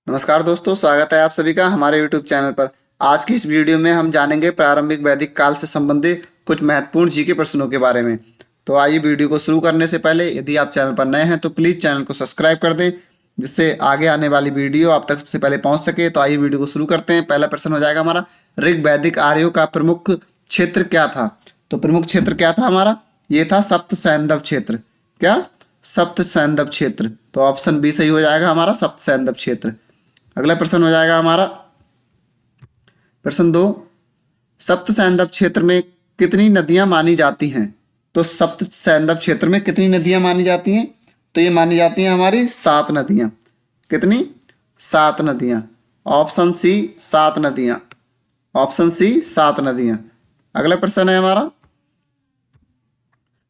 नमस्कार दोस्तों, स्वागत है आप सभी का हमारे YouTube चैनल पर। आज की इस वीडियो में हम जानेंगे प्रारंभिक वैदिक काल से संबंधित कुछ महत्वपूर्ण जीके प्रश्नों के बारे में। तो आइए वीडियो को शुरू करने से पहले यदि आप चैनल पर नए हैं तो प्लीज़ चैनल को सब्सक्राइब कर दें, जिससे आगे आने वाली वीडियो आप तक सबसे पहले पहुंच सके। तो आइए वीडियो को शुरू करते हैं। पहला प्रश्न हो जाएगा हमारा, ऋग वैदिक आर्यों का प्रमुख क्षेत्र क्या था? तो प्रमुख क्षेत्र क्या था हमारा? ये था सप्त सैंधव क्षेत्र। क्या? सप्त सैंधव क्षेत्र। तो ऑप्शन बी सही हो जाएगा हमारा, सप्त सैंधव क्षेत्र। अगला प्रश्न हो जाएगा हमारा प्रश्न 2, सप्त सैंधव क्षेत्र में कितनी नदियां मानी जाती हैं? तो सप्त सैंधव क्षेत्र में कितनी नदियां मानी जाती हैं? तो ये मानी जाती हैं हमारी 7 नदियां। कितनी? 7 नदियां। ऑप्शन सी 7 नदियां। ऑप्शन सी 7 नदियां। अगला प्रश्न है हमारा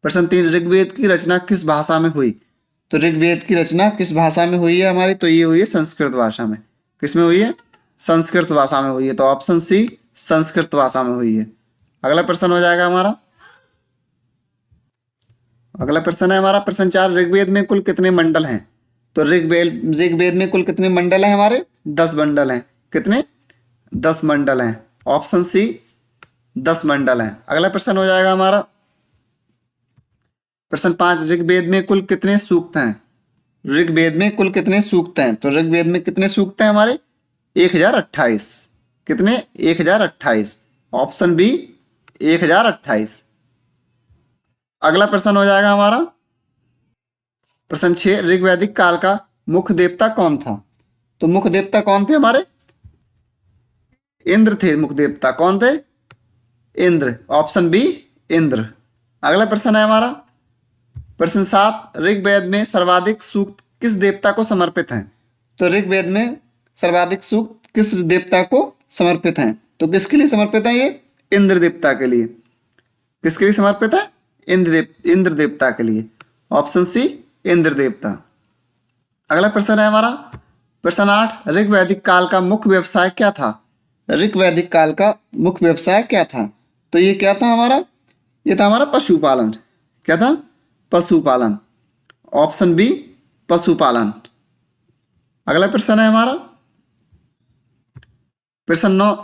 प्रश्न 3, ऋग्वेद की रचना किस भाषा में हुई? तो ऋग्वेद की रचना किस भाषा में हुई है हमारी? तो ये हुई है संस्कृत भाषा में। किस में हुई है? संस्कृत भाषा में हुई है। तो ऑप्शन सी संस्कृत भाषा में हुई है। अगला प्रश्न हो जाएगा हमारा अगला प्रश्न है हमारा प्रश्न 4, ऋग्वेद में कुल कितने मंडल हैं? तो ऋग्वेद में कुल कितने मंडल हैं हमारे? 10 मंडल हैं। कितने? 10 मंडल हैं। ऑप्शन सी 10 मंडल हैं। अगला प्रश्न हो जाएगा हमारा प्रश्न 5, ऋग्वेद में कुल कितने सूक्त हैं? ऋग्वेद में कुल कितने सूक्त हैं? तो ऋग्वेद में कितने सूक्त हैं हमारे? 1028। कितने? 1028। Option B 1028। अगला प्रश्न हो जाएगा हमारा प्रश्न 6, ऋग्वैदिक काल का मुख्य देवता कौन था? तो मुख्य देवता कौन थे हमारे? इंद्र थे। मुख्य देवता कौन थे? इंद्र। Option B Indra. अगला प्रश्न है हमारा प्रश्न 7, ऋग्वेद में सर्वाधिक सूक्त किस देवता को समर्पित हैं? तो ऋग्वेद में सर्वाधिक सूक्त किस देवता को समर्पित हैं? तो किसके लिए समर्पित है ये? इंद्र देवता के लिए। किसके लिए समर्पित है? इंद्र देवता के लिए। ऑप्शन सी इंद्र देवता। अगला प्रश्न है हमारा प्रश्न 8, ऋग्वैदिक काल का मुख्य व्यवसाय क्या था? ऋग्वैदिक काल का मुख्य व्यवसाय क्या था? तो ये क्या था हमारा? ये था हमारा पशुपालन। क्या था? पशुपालन। ऑप्शन बी पशुपालन। अगला प्रश्न है हमारा प्रश्न 9,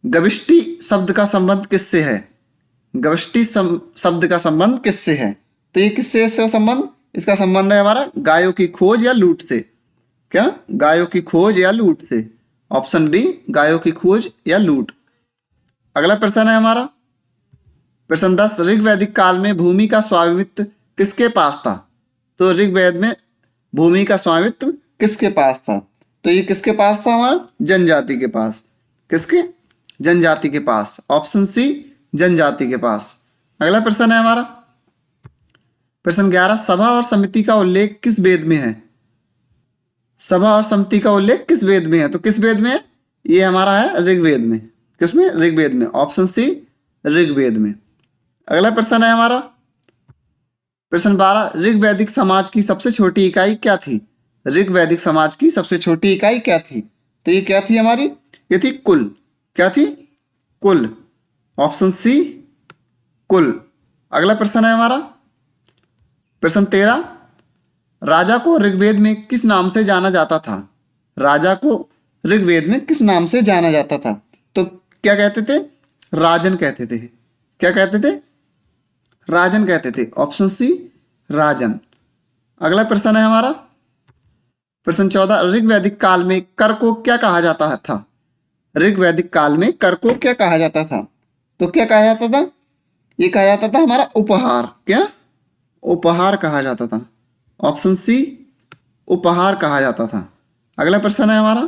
गविष्टि शब्द का संबंध किससे है? गविष्टि शब्द का संबंध किससे है? तो ये किससे इसका संबंध? इसका संबंध है हमारा गायों की खोज या लूट से। क्या? गायों की खोज या लूट से। ऑप्शन बी गायों की खोज या लूट। अगला प्रश्न है हमारा प्रश्न 10, ऋग्वैदिक काल में भूमि का स्वामित्व किसके पास था? तो ऋग्वेद में भूमि का स्वामित्व किसके पास था? तो ये किसके पास था हमारा? जनजाति के पास। किसके? जनजाति के पास। ऑप्शन सी जनजाति के पास। अगला प्रश्न है हमारा प्रश्न 11, सभा और समिति का उल्लेख किस वेद में है? सभा और समिति का उल्लेख किस वेद में है? तो किस वेद में है? ये हमारा है ऋग्वेद में। किसमें? ऋग्वेद में। ऑप्शन सी ऋग्वेद में। अगला प्रश्न है हमारा प्रश्न 12, ऋग्वैदिक समाज की सबसे छोटी इकाई क्या थी? ऋग्वैदिक समाज की सबसे छोटी इकाई क्या थी? तो ये क्या थी हमारी? ये थी कुल। क्या थी? कुल। ऑप्शन सी कुल। अगला प्रश्न है हमारा प्रश्न 13, राजा को ऋग्वेद में किस नाम से जाना जाता था? राजा को ऋग्वेद में किस नाम से जाना जाता था? तो क्या कहते थे? राजन कहते थे। क्या कहते थे? राजन कहते थे। ऑप्शन सी राजन। अगला प्रश्न है हमारा प्रश्न 14, ऋग्वैदिक काल में कर को क्या कहा जाता था? ऋग्वैदिक काल में कर को क्या कहा जाता था? तो क्या कहा जाता था? ये कहा जाता था हमारा उपहार। क्या? उपहार कहा जाता था। ऑप्शन सी उपहार कहा जाता था। अगला प्रश्न है हमारा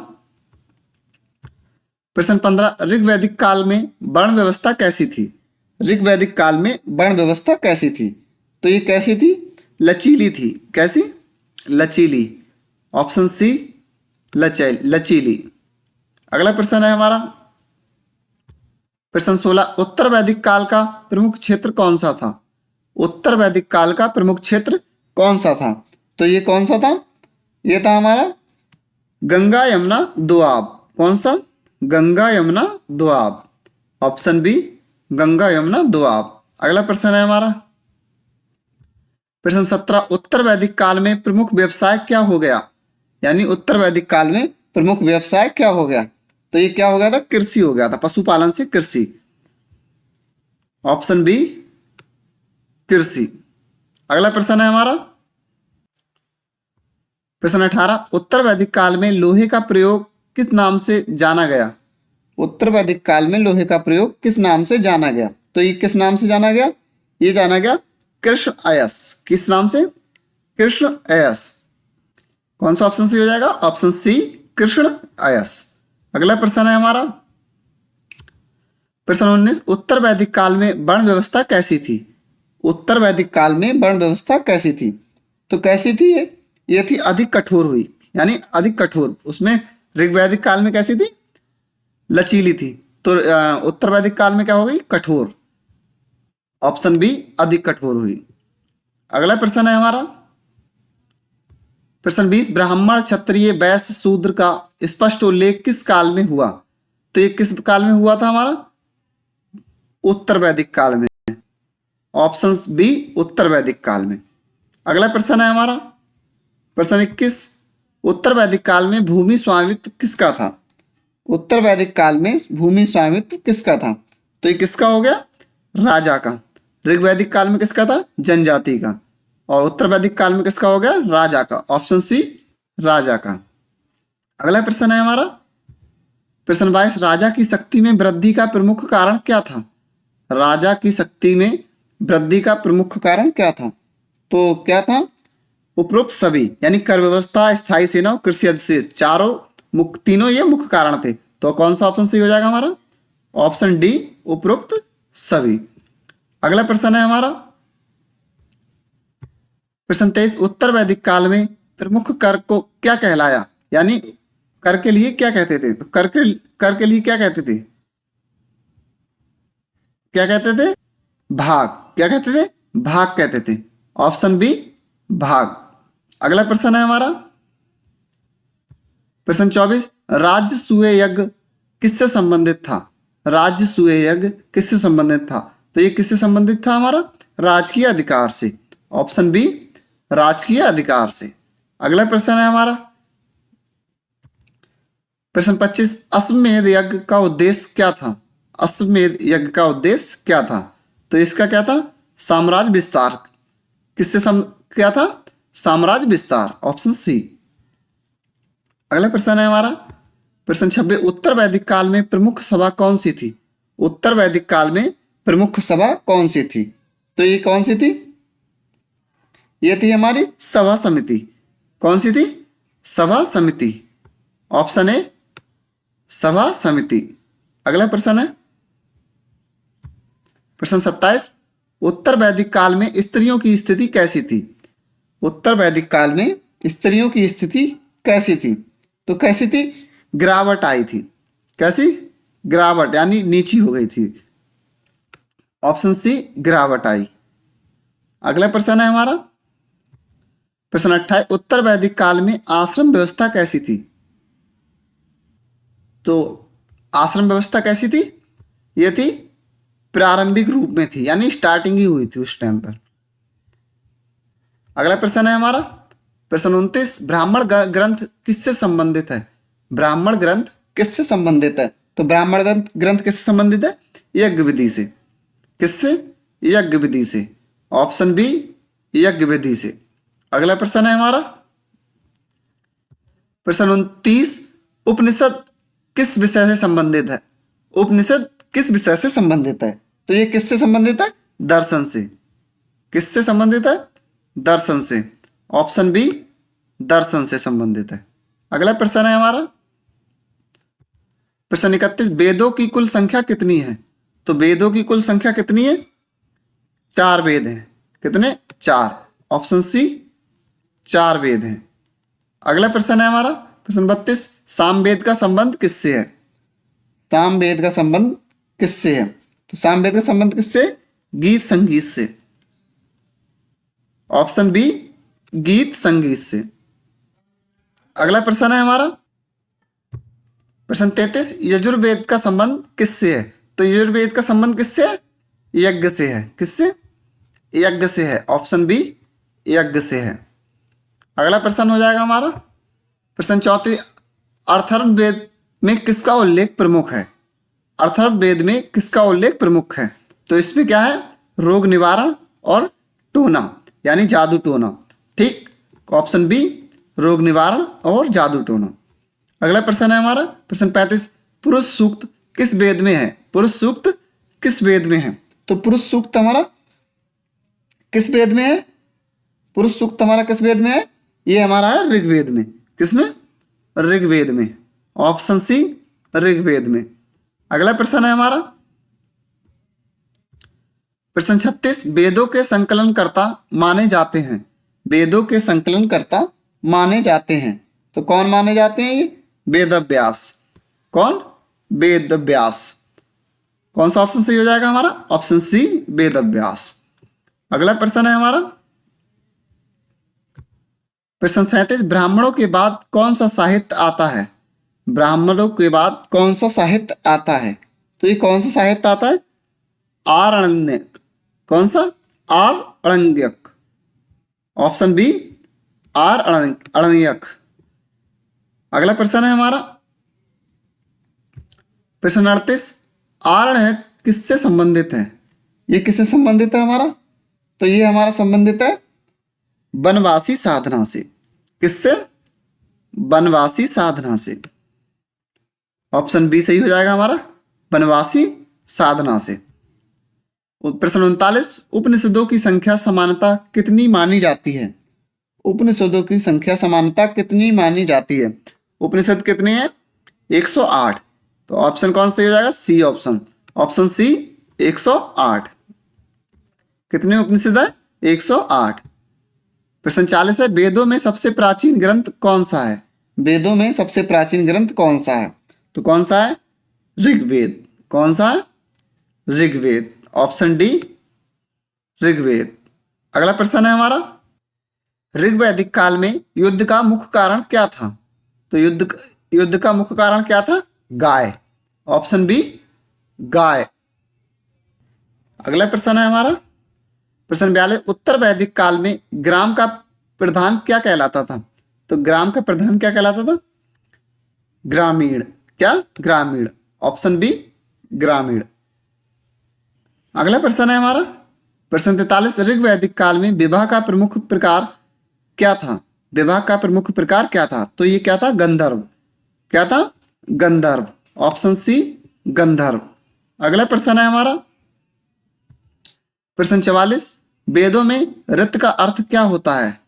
प्रश्न 15, ऋग्वैदिक काल में वर्ण व्यवस्था कैसी थी? ऋग्वैदिक काल में वर्ण व्यवस्था कैसी थी? तो ये कैसी थी? लचीली थी। कैसी? लचीली। ऑप्शन सी लचीली। अगला प्रश्न है हमारा प्रश्न 16, उत्तर वैदिक काल का प्रमुख क्षेत्र कौन सा था? उत्तर वैदिक काल का प्रमुख क्षेत्र कौन सा था? तो ये कौन सा था? ये था हमारा गंगा यमुना दोआब। कौन सा? गंगा यमुना दोआब। Option B Ganga Yamuna Doab. अगला प्रश्न है हमारा प्रश्न 17, उत्तर वैदिक काल में प्रमुख व्यवसाय क्या हो गया? यानी उत्तर वैदिक काल में प्रमुख व्यवसाय क्या हो गया? तो ये क्या हो गया था? कृषि हो गया था, पशुपालन से कृषि। ऑप्शन बी कृषि। अगला प्रश्न है हमारा प्रश्न 18, उत्तर वैदिक काल में लोहे का प्रयोग किस नाम से जाना गया? उत्तर वैदिक काल में लोहे का प्रयोग किस नाम से जाना गया? तो ये किस नाम से जाना गया? ये जाना गया कृष्ण अयस। किस नाम से? कृष्ण अयस। कौन सा ऑप्शन सही हो जाएगा? ऑप्शन सी कृष्ण अयस। अगला प्रश्न है हमारा प्रश्न 19, उत्तर वैदिक काल में वर्ण व्यवस्था कैसी थी? उत्तर वैदिक काल में वर्ण व्यवस्था कैसी थी? तो कैसी थी ये थी अधिक कठोर हुई, यानी अधिक कठोर। उसमें ऋग्वैदिक काल में कैसी थी? लचीली थी। तो उत्तर वैदिक काल में क्या हो गई? कठोर। ऑप्शन बी अधिक कठोर हुई। अगला प्रश्न है हमारा प्रश्न 20, ब्राह्मण क्षत्रिय वैश्य शूद्र का स्पष्ट उल्लेख किस काल में हुआ? तो ये किस काल में हुआ था हमारा? उत्तर वैदिक काल में। ऑप्शन बी उत्तर वैदिक काल में। अगला प्रश्न है हमारा प्रश्न 21, उत्तर वैदिक काल में भूमि स्वामित्व किसका था? उत्तर वैदिक काल में भूमि स्वामित्व किसका था? तो ये किसका हो गया? राजा का। ऋग्वैदिक काल में किसका था? जनजाति का। और उत्तर वैदिक काल में किसका हो गया? राजा का। ऑप्शन सी राजा का। अगला प्रश्न है हमारा प्रश्न 22, राजा की शक्ति में वृद्धि का प्रमुख कारण क्या था? राजा की शक्ति में वृद्धि का प्रमुख कारण क्या था? तो क्या था? उपरोक्त सभी, यानी कर व्यवस्था, स्थायी सेना और कृषि अधिशेष, तीनों ये मुख्य कारण थे। तो कौन सा ऑप्शन सही हो जाएगा हमारा? ऑप्शन डी उपरोक्त सभी। अगला प्रश्न है हमारा प्रश्न 23, उत्तर वैदिक काल में प्रमुख कर को क्या कहलाया? यानी कर के लिए क्या कहते थे? तो कर के लिए क्या कहते थे? क्या कहते थे? भाग। क्या कहते थे? भाग कहते थे। ऑप्शन बी भाग। अगला प्रश्न है हमारा प्रश्न 24, राजसूय यज्ञ किससे संबंधित था? राजसूय यज्ञ किससे संबंधित था? तो ये किससे संबंधित था हमारा? राजकीय अधिकार से। ऑप्शन बी राजकीय अधिकार से। अगला प्रश्न है हमारा प्रश्न 25, अश्वमेध यज्ञ का उद्देश्य क्या था? अश्वमेध यज्ञ का उद्देश्य क्या था? तो इसका क्या था? साम्राज्य विस्तार। क्या था? साम्राज्य विस्तार। Option C. अगला प्रश्न है हमारा प्रश्न 26, उत्तर वैदिक काल में प्रमुख सभा कौन सी थी? उत्तर वैदिक काल में प्रमुख सभा कौन सी थी? तो ये कौन सी थी? ये थी हमारी सभा समिति। कौन सी थी? सभा समिति। ऑप्शन ए सभा समिति। अगला प्रश्न है प्रश्न 27, उत्तर वैदिक काल में स्त्रियों की स्थिति कैसी थी? उत्तर वैदिक काल में स्त्रियों की स्थिति कैसी थी? तो कैसी थी? गिरावट आई थी। कैसी? गिरावट, यानी नीची हो गई थी। ऑप्शन सी गिरावट आई। अगला प्रश्न है हमारा प्रश्न 28, उत्तर वैदिक काल में आश्रम व्यवस्था कैसी थी? तो आश्रम व्यवस्था कैसी थी? ये थी प्रारंभिक रूप में थी, यानी स्टार्टिंग ही हुई थी उस टाइम पर। अगला प्रश्न है हमारा प्रश्न 29, ब्राह्मण ग्रंथ किससे संबंधित है? ब्राह्मण ग्रंथ किससे संबंधित है? तो ब्राह्मण ग्रंथ किससे संबंधित है? यज्ञ विधि से। किससे? यज्ञ विधि से। ऑप्शन बी यज्ञ विधि से। अगला प्रश्न है हमारा प्रश्न 29, उपनिषद किस विषय से संबंधित है? उपनिषद किस विषय से संबंधित है? तो ये किससे संबंधित है? दर्शन से। किससे संबंधित है? दर्शन से। ऑप्शन बी दर्शन से संबंधित है। अगला प्रश्न है हमारा प्रश्न 31, वेदों की कुल संख्या कितनी है? तो वेदों की कुल संख्या कितनी है? 4 वेद हैं। कितने? 4। ऑप्शन सी 4 वेद हैं। अगला प्रश्न है हमारा प्रश्न 32, सामवेद का संबंध किससे है? सामवेद का संबंध किससे है? तो सामवेद का संबंध किससे? गीत संगीत से। ऑप्शन बी गीत संगीत से। अगला प्रश्न है हमारा प्रश्न 33, यजुर्वेद का संबंध किससे है? तो यजुर्वेद का संबंध किससे है? यज्ञ से है। किससे? यज्ञ से है। ऑप्शन बी यज्ञ से है। अगला प्रश्न हो जाएगा हमारा प्रश्न 34, अथर्ववेद में किसका उल्लेख प्रमुख है? अथर्ववेद में किसका उल्लेख प्रमुख है? तो इसमें क्या है? रोग निवारण और टोना यानी जादू टोना। ठीक, ऑप्शन बी रोग निवारण और जादू टोना। अगला प्रश्न है हमारा प्रश्न 35, पुरुष सूक्त किस वेद में है? पुरुष सूक्त किस वेद में है? तो पुरुष सूक्त हमारा किस वेद में है? पुरुष सूक्त हमारा किस वेद में है? ये हमारा है ऋग्वेद में। किसमें? ऋग्वेद में। ऑप्शन सी ऋग्वेद में। अगला प्रश्न है हमारा प्रश्न 36, वेदों के संकलनकर्ता माने जाते हैं। वेदों के संकलनकर्ता माने जाते हैं। तो कौन माने जाते हैं? ये वेदव्यास। कौन? वेदव्यास। कौन सा ऑप्शन सही हो जाएगा हमारा? Option C Vedavyas. अगला प्रश्न है हमारा प्रश्न 37, ब्राह्मणों के बाद कौन सा साहित्य आता है? ब्राह्मणों के बाद कौन सा साहित्य आता है? तो ये कौन सा साहित्य आता है? आरण्यक। कौन सा? आरण्यक। ऑप्शन बी आरण्यक। अगला प्रश्न है हमारा प्रश्न 38, आरण्यक किससे संबंधित है? ये किससे संबंधित है हमारा? तो ये हमारा संबंधित है वनवासी साधना से। किससे? वनवासी साधना से। ऑप्शन बी सही हो जाएगा हमारा, वनवासी साधना से। प्रश्न 39, उपनिषदों की संख्या समानता कितनी मानी जाती है? उपनिषदों की संख्या समानता कितनी मानी जाती है? उपनिषद कितने हैं? 108। तो ऑप्शन कौन सही हो जाएगा? C option. Option C 108। कितने उपनिषद है? 108। प्रश्न 40 है, वेदों में सबसे प्राचीन ग्रंथ कौन सा है? वेदों में सबसे प्राचीन ग्रंथ कौन सा है? तो कौन सा है? ऋग्वेद। कौन सा है? ऋग्वेद। Option D Rigveda. अगला प्रश्न है हमारा, ऋग्वैदिक काल में युद्ध का मुख्य कारण क्या था? तो युद्ध का मुख्य कारण क्या था? गाय। ऑप्शन बी गाय। अगला प्रश्न है हमारा प्रश्न 42, उत्तर वैदिक काल में ग्राम का प्रधान क्या कहलाता था? तो ग्राम का प्रधान क्या कहलाता था? ग्रामीण। क्या? ग्रामीण। ऑप्शन बी ग्रामीण। अगला प्रश्न है हमारा प्रश्न 43, ऋग्वैदिक काल में विवाह का प्रमुख प्रकार क्या था? विवाह का प्रमुख प्रकार क्या था? तो ये क्या था? गंधर्व। क्या था? गंधर्व। ऑप्शन सी गंधर्व। अगला प्रश्न है हमारा प्रश्न 44, वेदों में ऋत का अर्थ क्या होता है?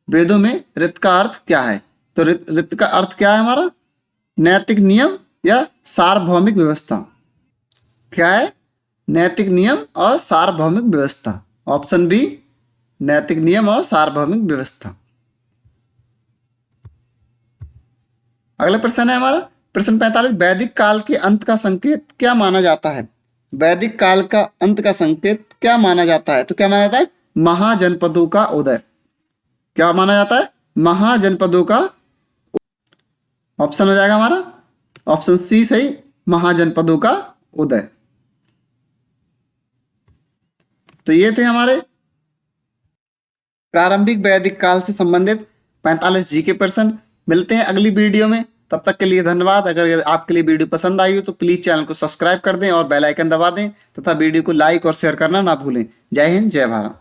वेदों में ऋत का अर्थ क्या है? तो ऋत का अर्थ क्या है हमारा? नैतिक नियम या सार्वभौमिक व्यवस्था। क्या है? नैतिक नियम और सार्वभौमिक व्यवस्था। ऑप्शन बी नैतिक नियम और सार्वभौमिक व्यवस्था। अगला प्रश्न है हमारा प्रश्न 45, वैदिक काल के अंत का संकेत क्या माना जाता है? वैदिक काल का अंत का संकेत क्या माना जाता है? तो क्या माना जाता है? महाजनपदों का उदय। क्या माना जाता है? महाजनपदों का। ऑप्शन हो जाएगा हमारा ऑप्शन सी सही, महाजनपदों का उदय। तो ये थे हमारे प्रारंभिक वैदिक काल से संबंधित 45 जी के प्रश्न। मिलते हैं अगली वीडियो में, तब तक के लिए धन्यवाद। अगर आपके लिए वीडियो पसंद आई हो तो प्लीज चैनल को सब्सक्राइब कर दें और बेल आइकन दबा दें तथा वीडियो को लाइक और शेयर करना ना भूलें। जय हिंद, जय भारत।